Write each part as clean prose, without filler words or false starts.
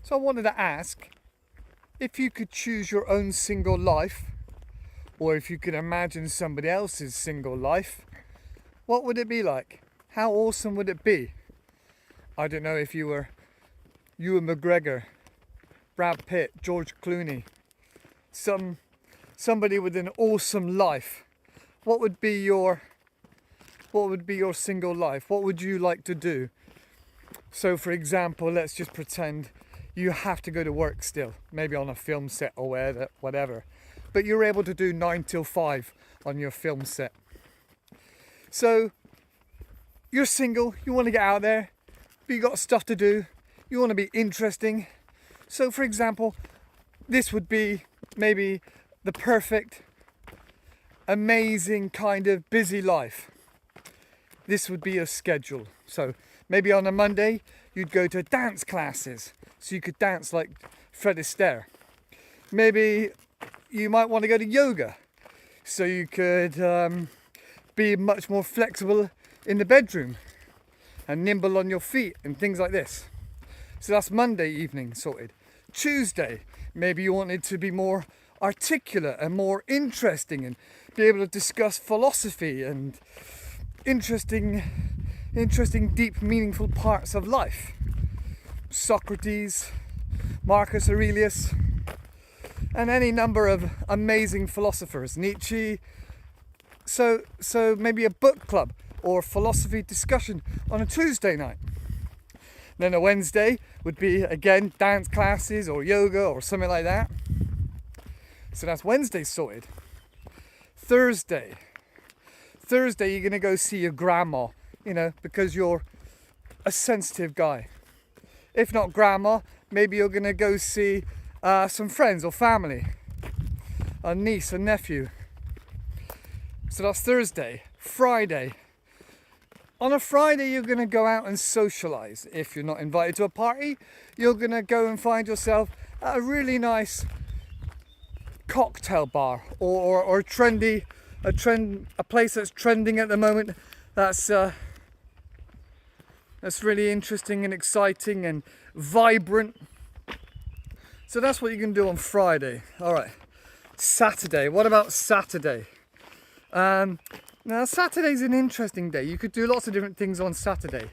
So I wanted to ask, if you could choose your own single life, or if you could imagine somebody else's single life, what would it be like? How awesome would it be? I don't know, if you were Ewan McGregor, Brad Pitt, George Clooney, somebody with an awesome life. What would be your single life? What would you like to do? So for example, let's just pretend you have to go to work still, maybe on a film set or whatever, but you're able to do 9 till 5 on your film set. So you're single, you want to get out there, but you got stuff to do, you want to be interesting. So for example, this would be maybe the perfect, amazing kind of busy life. This would be your schedule. So maybe on a Monday, you'd go to dance classes, so you could dance like Fred Astaire. Maybe you might want to go to yoga, so you could be much more flexible in the bedroom and nimble on your feet and things like this. So that's Monday evening sorted. Tuesday, maybe you wanted to be more articulate and more interesting and be able to discuss philosophy and interesting, deep, meaningful parts of life. Socrates, Marcus Aurelius, and any number of amazing philosophers, Nietzsche. So maybe a book club or philosophy discussion on a Tuesday night. Then a Wednesday would be, again, dance classes or yoga or something like that. So that's Wednesday sorted. Thursday, you're going to go see your grandma, because you're a sensitive guy. If not grandma, maybe you're going to go see some friends or family, a niece, a nephew. So that's Thursday. Friday. On a Friday, you're going to go out and socialise. If you're not invited to a party, you're going to go and find yourself at a really nice cocktail bar or a place that's trending at the moment. That's really interesting and exciting and vibrant. So that's what you can do on Friday. All right. Saturday. What about Saturday? Now Saturday's an interesting day. You could do lots of different things on Saturday.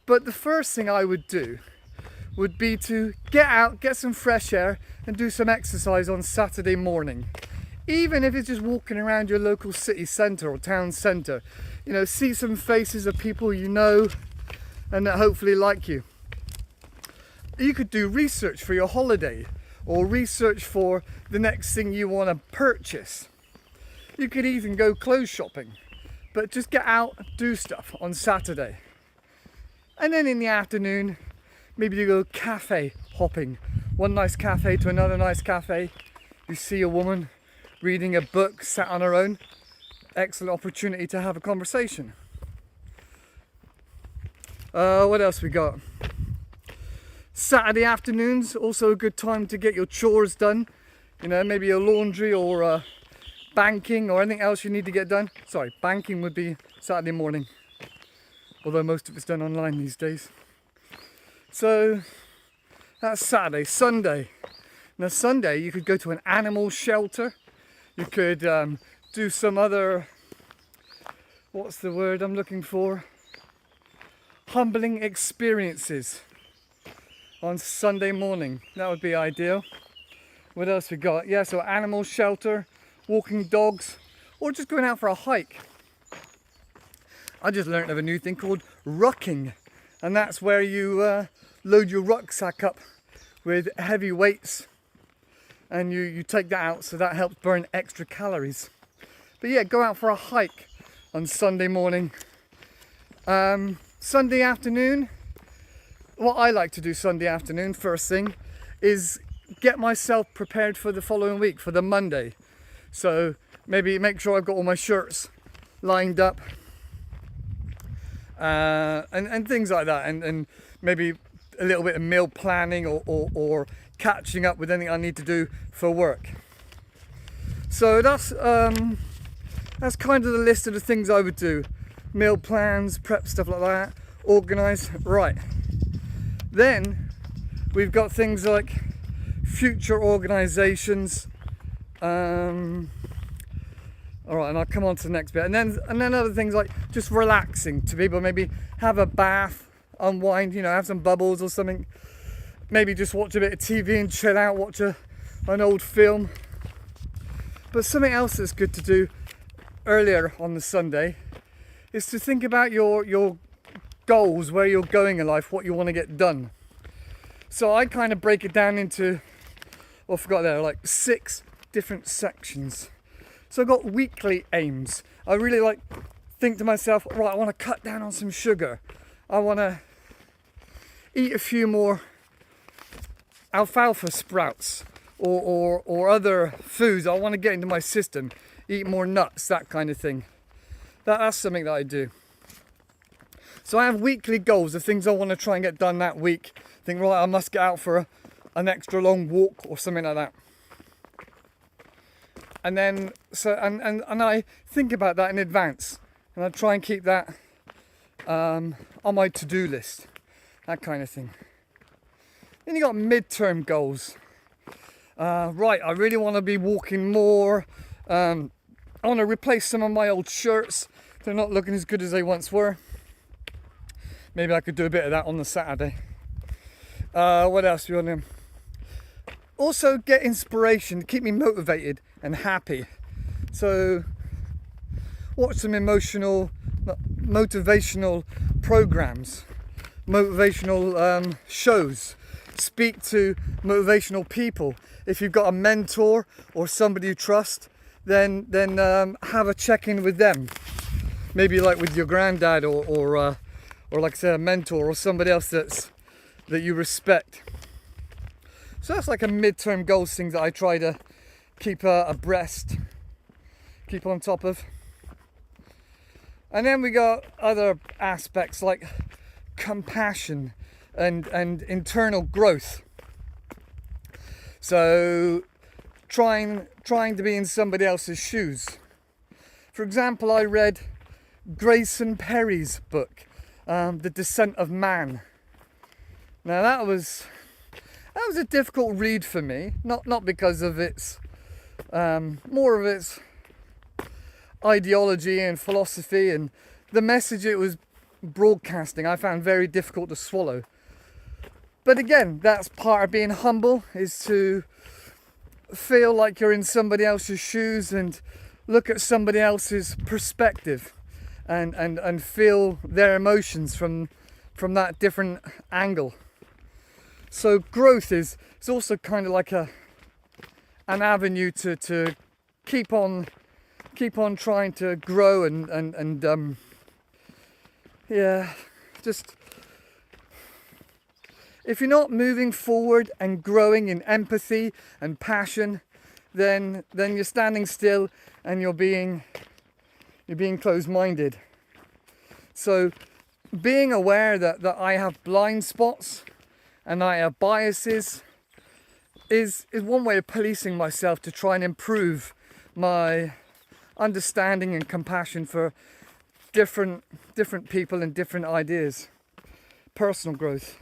But the first thing I would do would be to get out, get some fresh air and do some exercise on Saturday morning. Even if it's just walking around your local city centre or town centre. See some faces of people you know and that hopefully like you. You could do research for your holiday or research for the next thing you want to purchase. You could even go clothes shopping, but just get out, do stuff on Saturday. And then in the afternoon, maybe you go cafe hopping. One nice cafe to another nice cafe. You see a woman reading a book, sat on her own. Excellent opportunity to have a conversation. What else we got? Saturday afternoons, also a good time to get your chores done. Maybe your laundry or banking or anything else you need to get done. Sorry, banking would be Saturday morning. Although most of it's done online these days. So that's Saturday. Sunday. Now Sunday you could go to an animal shelter. You could do some other, what's the word I'm looking for? Humbling experiences on Sunday morning. That would be ideal. What else we got? Yeah, so animal shelter, walking dogs, or just going out for a hike. I just learned of a new thing called rucking, and that's where you load your rucksack up with heavy weights and you take that out, so that helps burn extra calories. But yeah, go out for a hike on Sunday morning. Sunday afternoon, what I like to do Sunday afternoon first thing is get myself prepared for the following week, for the Monday. So maybe make sure I've got all my shirts lined up and things like that, and maybe a little bit of meal planning or catching up with anything I need to do for work. So that's kind of the list of the things I would do. Meal plans, prep, stuff like that, organise. Right. Then We've got things like future organisations. All right, and I'll come on to the next bit. And then other things like just relaxing to people. Maybe have a bath, unwind, have some bubbles or something. Maybe just watch a bit of TV and chill out, watch an old film. But something else that's good to do earlier on the Sunday is to think about your goals, where you're going in life, what you want to get done. So I kind of break it down into, I forgot there, like 6 different sections. So I've got weekly aims. I really think to myself, right, I want to cut down on some sugar. I want to eat a few more alfalfa sprouts or other foods I want to get into my system. Eat more nuts, that kind of thing. That's something that I do. So I have weekly goals of things I want to try and get done that week. Think, right, I must get out for an extra long walk or something like that. And then, and I think about that in advance, and I try and keep that on my to-do list, that kind of thing. Then you got midterm goals. Right, I really want to be walking more. I want to replace some of my old shirts. They're not looking as good as they once were. Maybe I could do a bit of that on the Saturday. What else do you want to? Also get inspiration to keep me motivated and happy. So watch some motivational programs, motivational shows. Speak to motivational people. If you've got a mentor or somebody you trust, then have a check-in with them. Maybe like with your granddad or like I said, a mentor or somebody else that you respect. So that's like a midterm goals thing that I try to keep abreast, keep on top of. And then we got other aspects like compassion and internal growth. So trying to be in somebody else's shoes. For example, I read Grayson Perry's book, The Descent of Man. Now that was a difficult read for me, not because of its more of its ideology and philosophy, and the message it was broadcasting I found very difficult to swallow. But again, that's part of being humble, is to feel like you're in somebody else's shoes and look at somebody else's perspective and feel their emotions from that different angle. So growth is also kind of like an avenue to keep on trying to grow and just if you're not moving forward and growing in empathy and passion, then you're standing still and you're being closed-minded. So being aware that I have blind spots and I have biases is one way of policing myself to try and improve my understanding and compassion for different people and different ideas. Personal growth.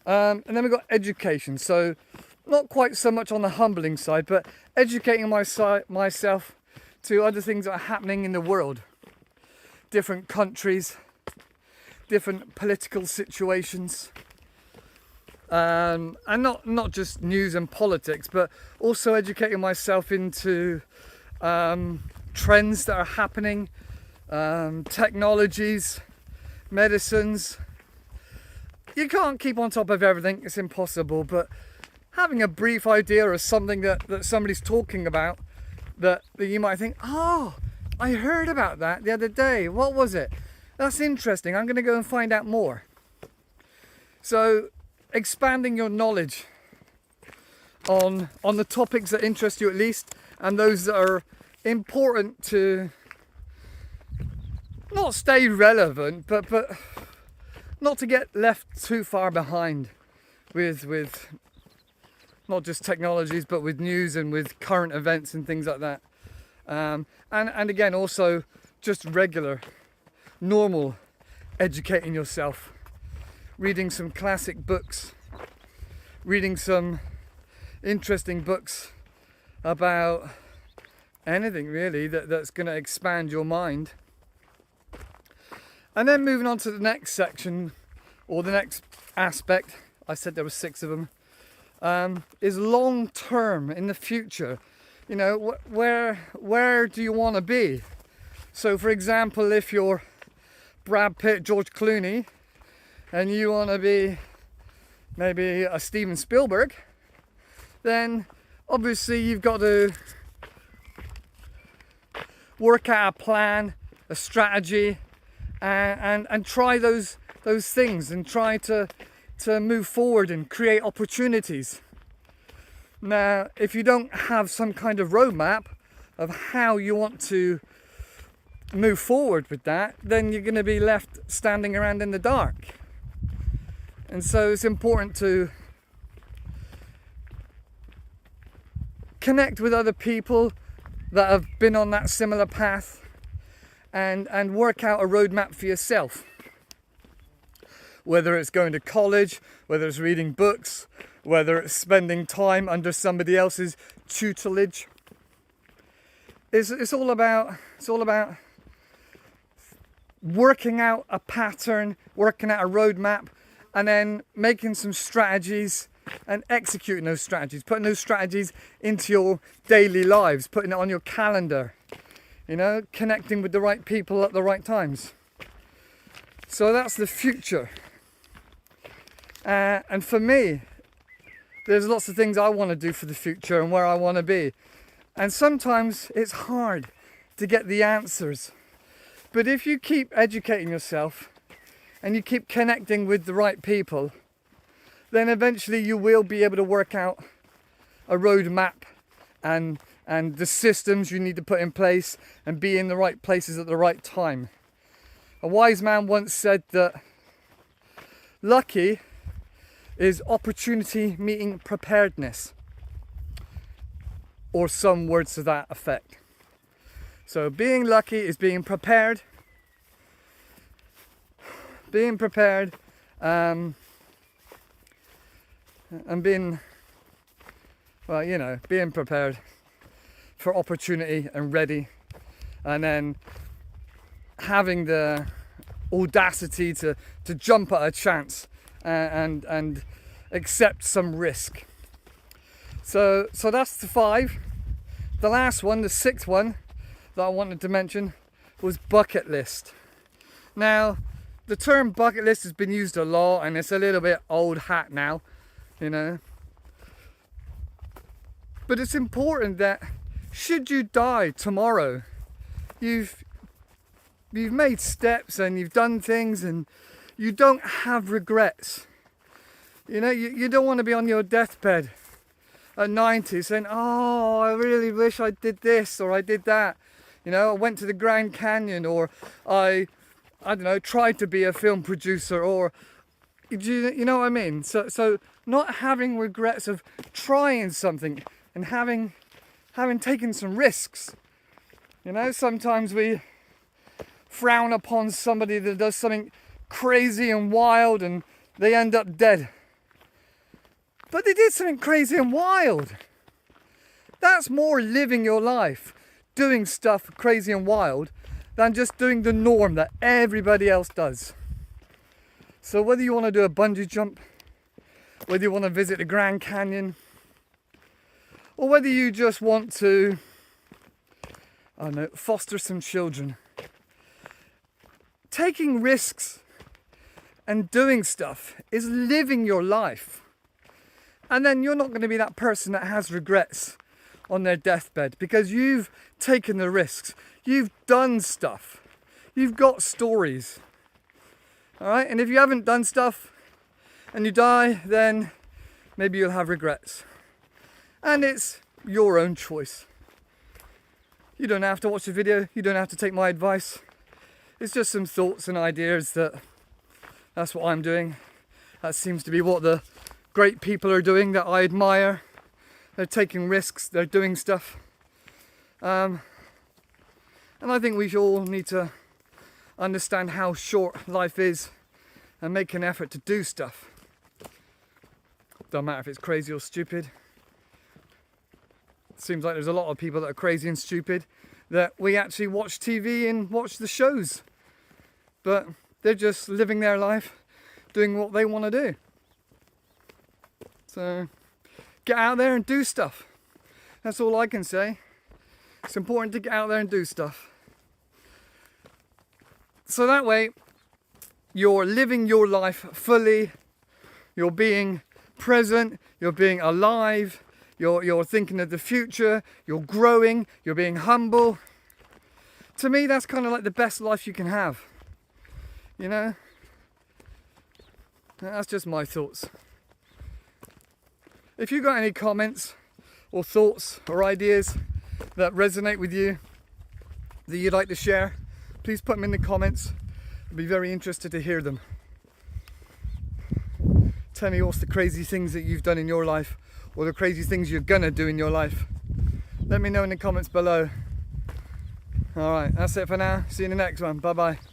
And then we've got education. So not quite so much on the humbling side, but educating myself to other things that are happening in the world. Different countries, different political situations. And not just news and politics, but also educating myself into trends that are happening, technologies, medicines. You can't keep on top of everything, it's impossible, but having a brief idea of something that somebody's talking about that you might think, oh, I heard about that the other day, what was it? That's interesting, I'm going to go and find out more. So expanding your knowledge on the topics that interest you at least, and those that are important to not stay relevant, but not to get left too far behind with not just technologies, but with news and with current events and things like that. And again, also just regular, normal educating yourself, reading some classic books, reading some interesting books about anything really that's going to expand your mind. And then moving on to the next section, or the next aspect, I said there were 6 of them, is long term, in the future. You know, where do you want to be? So for example, if you're Brad Pitt, George Clooney, and you want to be maybe a Steven Spielberg, then obviously you've got to work out a plan, a strategy, and try those things, and try to move forward and create opportunities. Now, if you don't have some kind of roadmap of how you want to move forward with that, then you're going to be left standing around in the dark. And so it's important to connect with other people that have been on that similar path, and work out a roadmap for yourself. Whether it's going to college, whether it's reading books, whether it's spending time under somebody else's tutelage. It's all about working out a pattern, working out a roadmap, and then making some strategies and executing those strategies, putting those strategies into your daily lives, putting it on your calendar, you know, connecting with the right people at the right times. So that's the future. And for me, there's lots of things I want to do for the future and where I want to be. And sometimes it's hard to get the answers. But if you keep educating yourself and you keep connecting with the right people, then eventually you will be able to work out a roadmap and the systems you need to put in place and be in the right places at the right time. A wise man once said that lucky is opportunity meeting preparedness, or some words to that effect. So being lucky is being prepared, and being, well, you know, being prepared for opportunity and ready, and then having the audacity to jump at a chance and accept some risk. So that's the 5. The last one, the 6th one that I wanted to mention, was bucket list. Now, the term bucket list has been used a lot, and it's a little bit old hat now, you know. But it's important that should you die tomorrow, you've made steps and you've done things, and you don't have regrets. You know, you don't want to be on your deathbed at 90 saying, oh, I really wish I did this or I did that. You know, I went to the Grand Canyon, or I don't know, tried to be a film producer, or you know what I mean? So not having regrets of trying something and having taken some risks. You know, sometimes we frown upon somebody that does something crazy and wild and they end up dead. But they did something crazy and wild. That's more living your life, doing stuff crazy and wild, than just doing the norm that everybody else does. So whether you want to do a bungee jump, whether you want to visit the Grand Canyon, or whether you just want to, I don't know, foster some children, taking risks and doing stuff is living your life. And then you're not going to be that person that has regrets on their deathbed, because you've taken the risks, you've done stuff, you've got stories. All right, and if you haven't done stuff and you die, then maybe you'll have regrets. And it's your own choice. You don't have to watch the video, you don't have to take my advice. It's just some thoughts and ideas that's what I'm doing. That seems to be what the great people are doing that I admire. They're taking risks, they're doing stuff. And I think we all need to understand how short life is and make an effort to do stuff. Don't matter if it's crazy or stupid. Seems like there's a lot of people that are crazy and stupid that we actually watch TV and watch the shows, but they're just living their life, doing what they want to do. So get out there and do stuff. That's all I can say. It's important to get out there and do stuff. So that way you're living your life fully, you're being present, you're being alive, you're thinking of the future, you're growing, you're being humble. To me, that's kind of like the best life you can have. You know? That's just my thoughts. If you got any comments or thoughts or ideas that resonate with you, that you'd like to share, please put them in the comments. I'd be very interested to hear them. Tell me what's the crazy things that you've done in your life, or the crazy things you're gonna do in your life. Let me know in the comments below. Alright, that's it for now. See you in the next one. Bye bye.